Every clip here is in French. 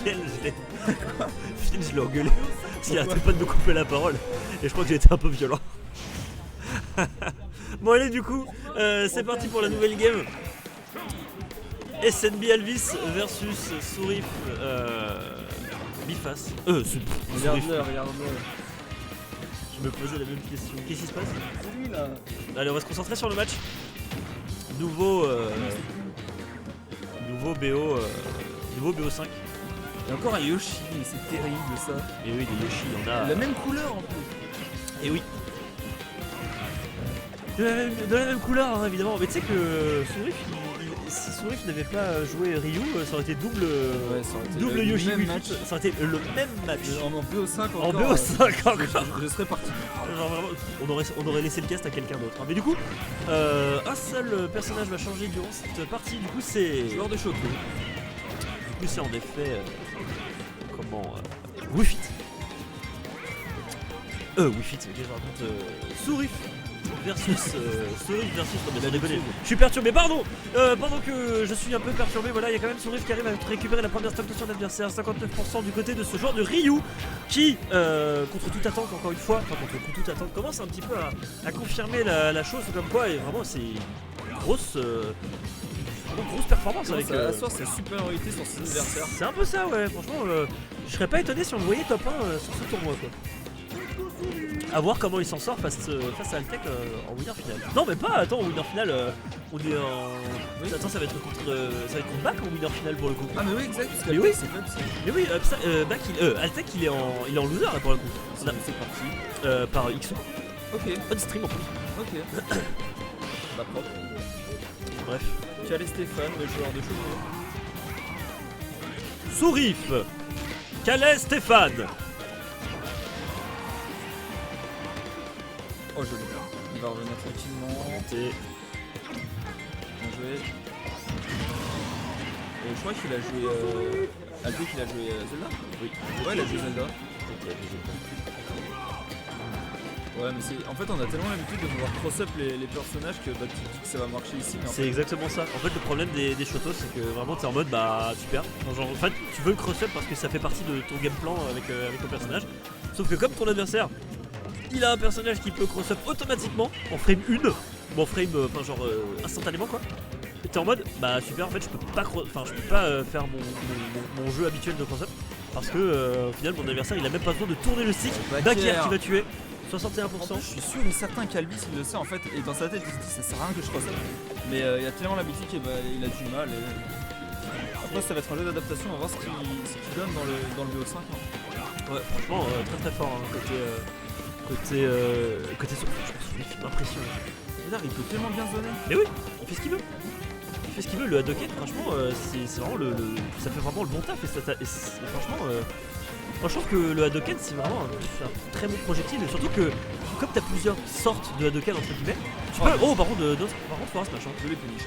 Finn, je l'ai engueulé parce qu'il arrêtait pas de me couper la parole et je crois que j'ai été un peu violent. Bon allez du coup, c'est parti pour la nouvelle game. SNB Elvis versus Sourif Biface. Regarde-le. Je me posais la même question. Qu'est-ce qui se passe? C'est lui là. Allez, on va se concentrer sur le match. Nouveau BO, nouveau BO5. Il y a encore un Yoshi, c'est terrible ça. Et oui, des Yoshi, il y en a. La même couleur en plus. Et oui. De la même couleur, hein, évidemment. Mais tu sais que Sourif, si Sourif n'avait pas joué Ryu, ça aurait été double, Ça aurait été double le Yoshi. même Wii match. Fit. Ça aurait été le même match. En BO5 encore. En BO5 encore. Je serais parti. Genre vraiment, on aurait laissé le cast à quelqu'un d'autre. Mais du coup, un seul personnage va changer durant cette partie. Du coup, c'est Joueur de Choco. Du coup, c'est en effet Wii Fit. Wii Fit, ok, je raconte Sourif versus Sourif versus. Non, mais sans déconner. Je suis perturbé, pardon. Pendant que je suis un peu perturbé, voilà, il y a quand même Sourif qui arrive à récupérer la première stock de son adversaire, 59% du côté de ce joueur de Ryu qui, contre toute attente, encore une fois, enfin contre toute attente, commence un petit peu à confirmer la chose, comme quoi, et vraiment c'est une grosse performance avec. Ça assoit sa supériorité sur ses adversaires. C'est un peu ça, ouais, franchement, je serais pas étonné si on le voyait top 1 sur ce tournoi, quoi. A voir comment il s'en sort face à Altec en winner final. Non mais pas, attends, en winner final, on est en... Oui. Attends, ça va être contre Back en winner final pour le coup. Ah mais oui, exact, parce Mais que oui. c'est faible, Mais oui, Back, Altec il est en loser là pour le coup. c'est parti. Par XO. Ok, On stream en plus. ok. Bah propre. Bref. Calais Stéphane, le joueur de Choco. Sourif Calais Stéphane. Oh joli. Il va revenir tranquillement. Et Bien joué. Et je crois qu'il a joué. Altec il a joué Zelda. oui. Ouais, il a joué Zelda. Ouais, mais c'est. En fait, on a tellement l'habitude de pouvoir cross-up les personnages que bah, tu te dis que ça va marcher ici. Mais en C'est fait, exactement ça. En fait, le problème des Shotos, c'est que vraiment t'es en mode bah tu perds. Genre, en fait, tu veux le cross-up parce que ça fait partie de ton game plan avec ton personnage. Sauf que comme ton adversaire, il a un personnage qui peut cross-up automatiquement en frame 1, ou en frame, instantanément quoi. Et t'es en mode bah super, en fait je peux pas faire mon jeu habituel de cross-up parce que au final mon adversaire il a même pas besoin de tourner le stick. Backer qui va tuer. 61%. je suis sûr et certain qu'Alvis il le sait en fait, et dans sa tête il se dit ça sert à rien que je cross-up. Mais il a tellement l'habitude qu'il a du mal. Et... Après ça va être un jeu d'adaptation, on va voir ce qu'il donne dans le BO5. Hein. Ouais, franchement très fort hein, côté Sourif, m'impressionne. Il peut tellement bien se donner. Mais oui, il fait ce qu'il veut. Il fait ce qu'il veut, le Hadoken, franchement, c'est vraiment ça fait vraiment le bon taf. Et franchement, moi je trouve que le Hadoken c'est vraiment un très bon projectile. Et surtout que, comme t'as plusieurs sortes de Hadoken entre guillemets, tu peux. Oh, par contre, faut ce match. Hein. Je les punish.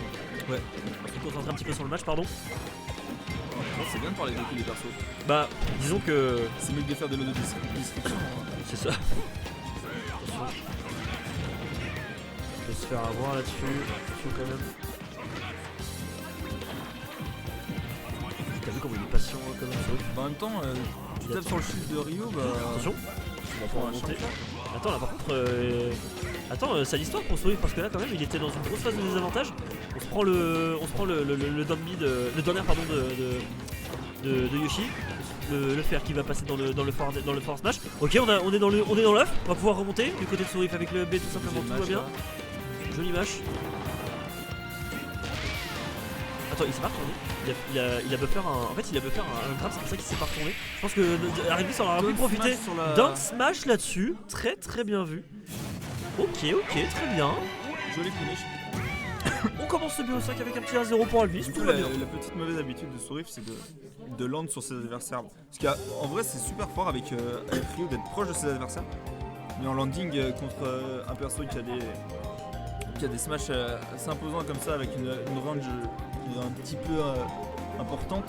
Ouais, on se concentre un petit peu sur le match, pardon. C'est bien de parler de tous les persos. Bah, disons que. C'est mieux que de faire des lots de description. C'est ça. Attention. On peut se faire avoir là-dessus. Attention quand même. T'as vu comment il est patient quand même Sourif. En même temps, tu tapes sur le shield de Rio, bah. Attention. On va pouvoir un monter. champion. Attends là par contre c'est l'histoire pour Sourif parce que là quand même il était dans une grosse phase de désavantage. On se prend le down mid, le down air pardon de Yoshi. Le fer qui va passer dans le force smash. Ok, on est dans l'œuf, on va pouvoir remonter du côté de Sourif avec le B tout simplement, tout va bien. Joli match. Attends, il s'est pas retourné. Il a buffer un grab, c'est pour ça qu'il s'est pas retourné. Je pense que Aribis en aura pu profiter d'un smash là-dessus. Très très bien vu. Ok, très bien. Joli punish. On commence ce BO5 avec un petit 1-0 pour Alvis. Du coup, Tout va la bien. petite mauvaise habitude de Sourif, c'est de land sur ses adversaires. Parce qu'en vrai, c'est super fort avec Ryu d'être proche de ses adversaires. Mais en landing contre un perso qui a des smashs assez imposants comme ça, avec une range un petit peu importante,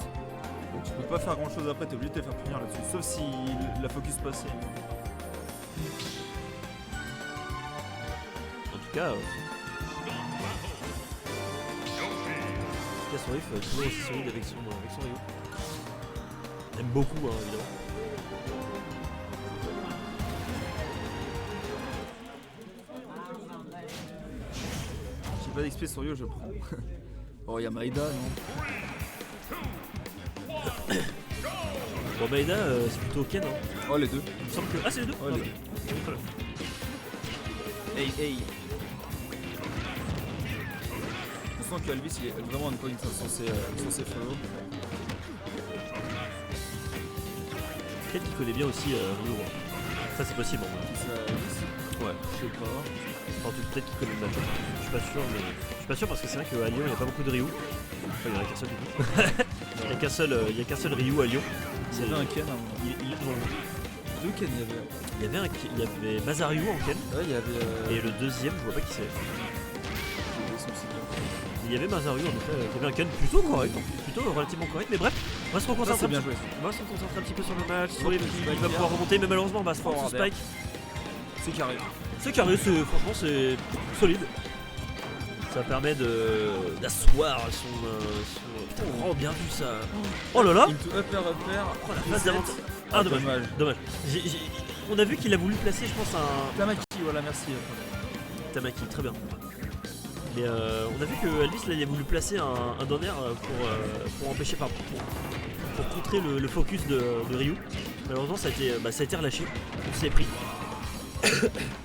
tu peux pas faire grand chose après, t'es obligé de te faire punir là-dessus. Sauf si la focus passée. En tout cas, Sourif toujours aussi solide avec son Ryu. J'aime beaucoup, hein, évidemment. J'ai pas d'XP sur Yo, je prends. Oh, y'a Maïda, non? Bon, Maïda, c'est plutôt Ken. Hein. Oh, les deux. Il me semble que. Ah, c'est les deux? Ouais, les deux. Voilà. Hey. Je sens que Alvis il est vraiment on point sur ses follow. Ken qui connaît bien aussi Ryu. Hein. Ça, c'est possible. En vrai. Ouais. Je sais pas. Enfin, peut-être qu'il connaît le match. Je suis pas sûr, mais. Je suis pas sûr parce que c'est vrai qu'à Lyon, il n'y a pas beaucoup de Ryu. Enfin, il y en a qu'un seul du coup. Il n'y a qu'un seul Ryu à Lyon. Il y avait un Ken à un moment. Non. Deux Ken il y avait. Il y avait Mazaryu en Ken. Ouais, il y avait. Et le deuxième, je vois pas qui c'est. Il y avait Mazaryu en effet, qui avait un Ken plutôt correct, plutôt relativement correct, mais bref, on va se reconcentrer, bien joué. On va se concentrer un petit peu sur le match, sur les Spike il va pouvoir remonter, mais malheureusement on va se prendre ce spike. C'est carré. C'est carré, franchement c'est solide. Ça permet d'asseoir son. Putain, vraiment bien vu ça. Oh là là. Into upper. Oh la phase d'avantage. Ah dommage. On a vu qu'il a voulu placer, je pense, un. Tamaki, voilà, merci. Tamaki, très bien. Mais on a vu que Alvis là, il a voulu placer un donner pour empêcher, pour contrer le focus de Ryu. Malheureusement ça a été relâché, on s'est pris.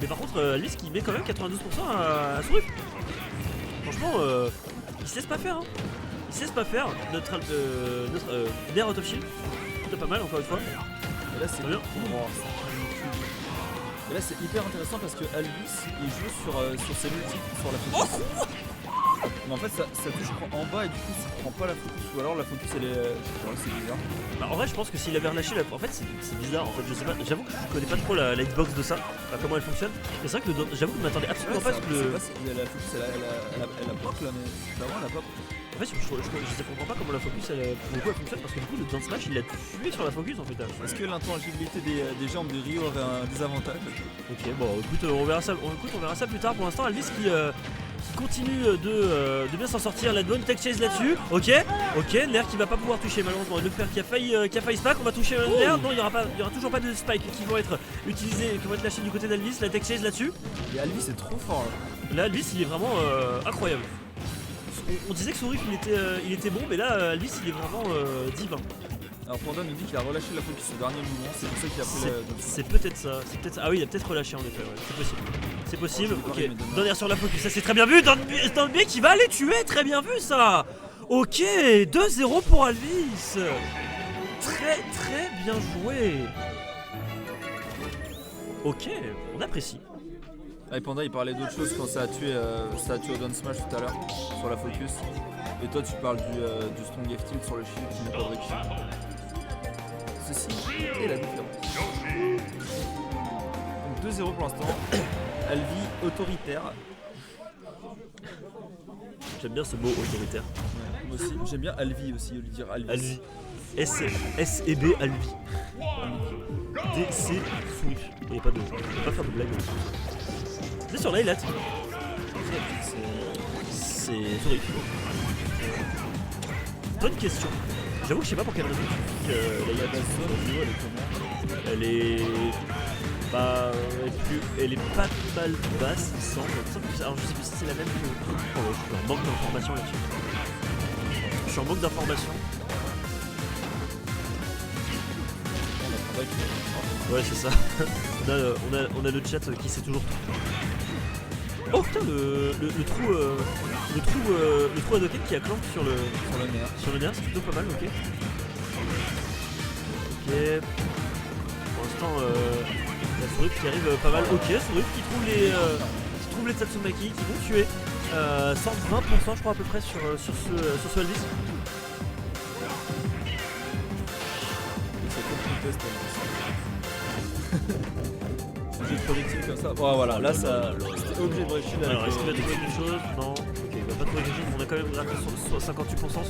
Mais par contre Alvis qui met quand même 92% à Surif. Franchement il se laisse pas faire. Hein. Il se laisse pas faire. Notre Nair out of shield, plutôt pas mal encore une fois. Et là c'est bien. Et là c'est hyper intéressant parce que Alvis il joue sur ses multiples sur la focus. Mais en fait ça touche en bas et du coup ça prend pas la focus ou alors la focus elle est. C'est bizarre. Bah, en vrai je pense que s'il avait relâché en fait c'est bizarre en fait, je sais pas, j'avoue que je connais pas trop la hitbox de ça, comment elle fonctionne. Mais c'est vrai que j'avoue que je m'attendais absolument pas à ce que la focus elle a pop là mais vraiment elle a pop. En fait, je comprends pas comment la focus elle fonctionne parce que du coup le down smash il a tué sur la focus en fait. Est-ce que l'intangibilité des jambes de Ryu aurait un désavantage? Ok, bon écoute, on verra ça plus tard. Pour l'instant, Alvis qui continue de bien s'en sortir. La bonne tech chase là-dessus. Ok, Nair qui va pas pouvoir toucher malheureusement. Le père qui a failli spike, on va toucher Nair. Non, il y aura toujours pas de spike qui vont être utilisés, qui vont être lâchés du côté d'Alvis. La tech chase là-dessus. Et Alvis est trop fort là. Là, Alvis il est vraiment incroyable. On disait que Sourif il était bon, mais là Alvis il est vraiment divin. Alors Panda nous dit qu'il a relâché la focus au dernier mouvement, c'est pour ça qu'il a pris c'est peut-être ça, Ah oui, il a peut-être relâché en effet, ouais. C'est possible. Ok, Donner sur la focus, ça c'est très bien vu. Dans le biais qui va aller tuer, très bien vu ça. Ok, 2-0 pour Alvis. Très bien joué. Ok, on apprécie. Ah, Panda il parlait d'autre chose quand ça a tué au down smash tout à l'heure sur la focus. Et toi tu parles du strong F tilt sur le shield qui n'est pas break shield. Ceci est la différence. Donc 2-0 pour l'instant. Alvi autoritaire. J'aime bien ce mot autoritaire. Moi aussi, j'aime bien Alvi aussi, au lieu de dire Alvis. Alvi. S-E-B Alvi. D-C Sourif. Il n'y a pas de. On peut pas faire de blague. C'est sur l'Ailat. C'est Sourif. Bonne question. J'avoue que je sais pas pour quelle raison. La base zone au niveau elle est comment? Elle est pas mal basse, il semble. Alors je sais plus si c'est la même que. Oh ouais, je suis en manque d'informations là-dessus. Je suis en manque d'informations. Ouais, c'est ça. on a le chat qui sait toujours tout. Oh putain, le trou Hadoken qui a clamp sur le nerf, c'est plutôt pas mal, ok. Ok. Pour l'instant, la Sourif qui arrive pas mal. Ok, Sourif qui trouve les Tatsumaki qui vont tuer. 120% je crois à peu près sur ce Alvis. J'ai de corrective comme ça. Oh voilà, là ça. C'était obligé de break shield. Alors est-ce qu'il va trouver quelque chose? Non. Ok, il va pas trouver quelque chose. On a quand même gratté sur 58%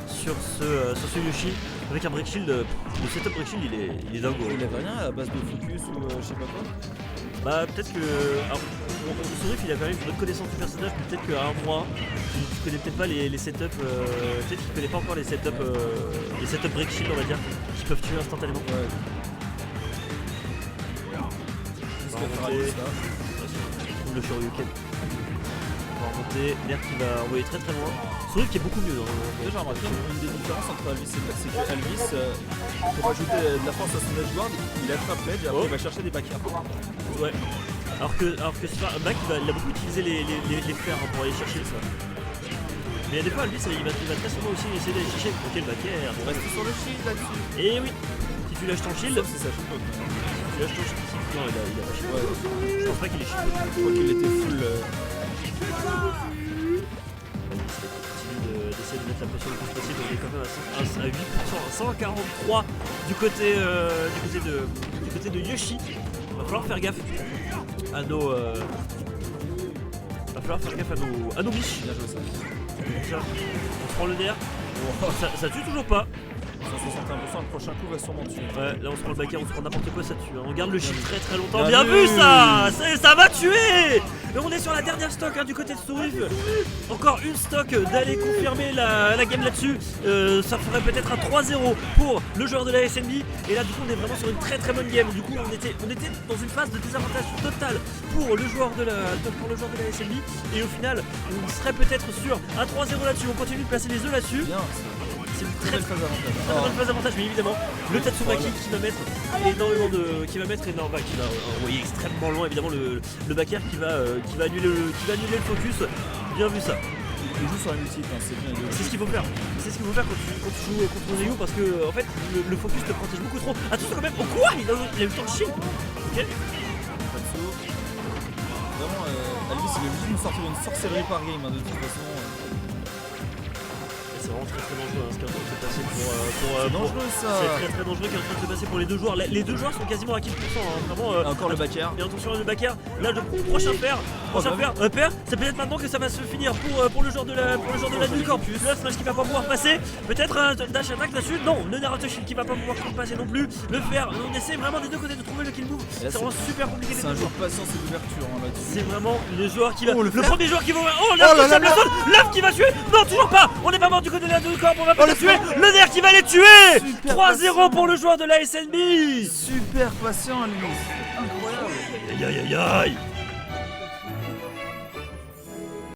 sur ce Yoshi. Avec un break shield. Le setup break shield il est dingo. Il avait rien à base de focus ou je sais pas quoi. Bah peut-être que. Alors, Sourif il a quand même une bonne connaissance du personnage, mais peut-être qu'à un mois, tu connais peut-être pas les setups, peut-être qu'il connaît pas encore les setups break shield on va dire, qui peuvent tuer instantanément. Ouais. On va remonter. Le Shoryuken. On va remonter, l'air qui va envoyer très très loin. Sourif qui est beaucoup mieux. Déjà, j'ai remarqué une des différences entre Elvis et Black, c'est que Elvis, pour ajouter de la force à son edge guard, il attrape l'edge et après il va chercher des backers. Ouais. Alors que Mac il a beaucoup utilisé les fers hein, pour aller chercher ça. Mais des fois Elvis il va très souvent aussi essayer d'aller chercher. Ok le backer. On reste sur le shield là-dessus. Et oui. Si tu lâches ton shield. Sauf si ça shoot. Tu lâches ton shield. Non il a pas shield. Ouais. Je pense pas qu'il est shield. Je crois qu'il était full. D'essayer de mettre la pression le plus possible, on est quand même à 8%, à 143 du côté de Yoshi. Va falloir faire gaffe à nos à nos biches. Bien joué ça. Tiens, on se prend le nerf. Ça tue toujours pas. 161%, le prochain coup va sûrement tuer. Ouais, là on se prend le backer, on se prend n'importe quoi, ça tue. On garde le shield très très longtemps. Bien Bien vu vu. ça va tuer. Et on est sur la dernière stock hein, du côté de Sourif. Encore une stock d'aller confirmer la game là-dessus. Ça ferait peut-être un 3-0 pour le joueur de la SNB. Et là du coup on est vraiment sur une très très bonne game. Du coup on était dans une phase de désavantage total pour le joueur de la SNB. Et au final on serait peut-être sur un 3-0 là-dessus. On continue de placer les œufs là-dessus. Bien. C'est une Très très très avantage. très bonne phase d'avantage, mais évidemment le Tatsumaki qui va mettre énormément, qui va envoyer extrêmement loin évidemment le backer qui va annuler le focus. Bien vu ça. Il joue sur la multi, hein, c'est bien. C'est ce qu'il faut faire. C'est ce qu'il faut faire quand tu joues contre Ryu parce que en fait le focus te protège beaucoup trop. Attention quand même. Oh quoi il a eu le temps de shield. Ok. Fatsu. Vraiment, Elvis il est obligé de nous sortir une sorcellerie par game hein, de toute façon. C'est vraiment très très dangereux hein, ce qui est en train de se passer C'est dangereux ça. C'est très très dangereux ce qui est en train de se passer pour les deux joueurs. Les deux joueurs sont quasiment à 15% hein, vraiment. Encore le backer. Et attention le backer. Là le prochain pair. C'est peut-être maintenant que ça va se finir pour le joueur de la Nullcorp. Le smash qui va pas pouvoir passer. Peut-être un dash attack là-dessus. Non, le Naruto Shield qui va pas pouvoir passer non plus. Le fer. On essaie vraiment des deux côtés de trouver le kill move. C'est vraiment super compliqué. C'est un jeu de patience et d'ouverture hein, là-dessus. C'est vraiment le joueur qui va. Oh, le fer. premier joueur qui va. Oh l'œuf qui va tuer. Non toujours pas. On n'est pas mort du côté de la Nullcorp. On va pas le tuer. Le nerf qui va les tuer. Super 3-0 pour le joueur de la SNB. Super patient Elvis. Incroyable. Aïe aïe aïe aïe.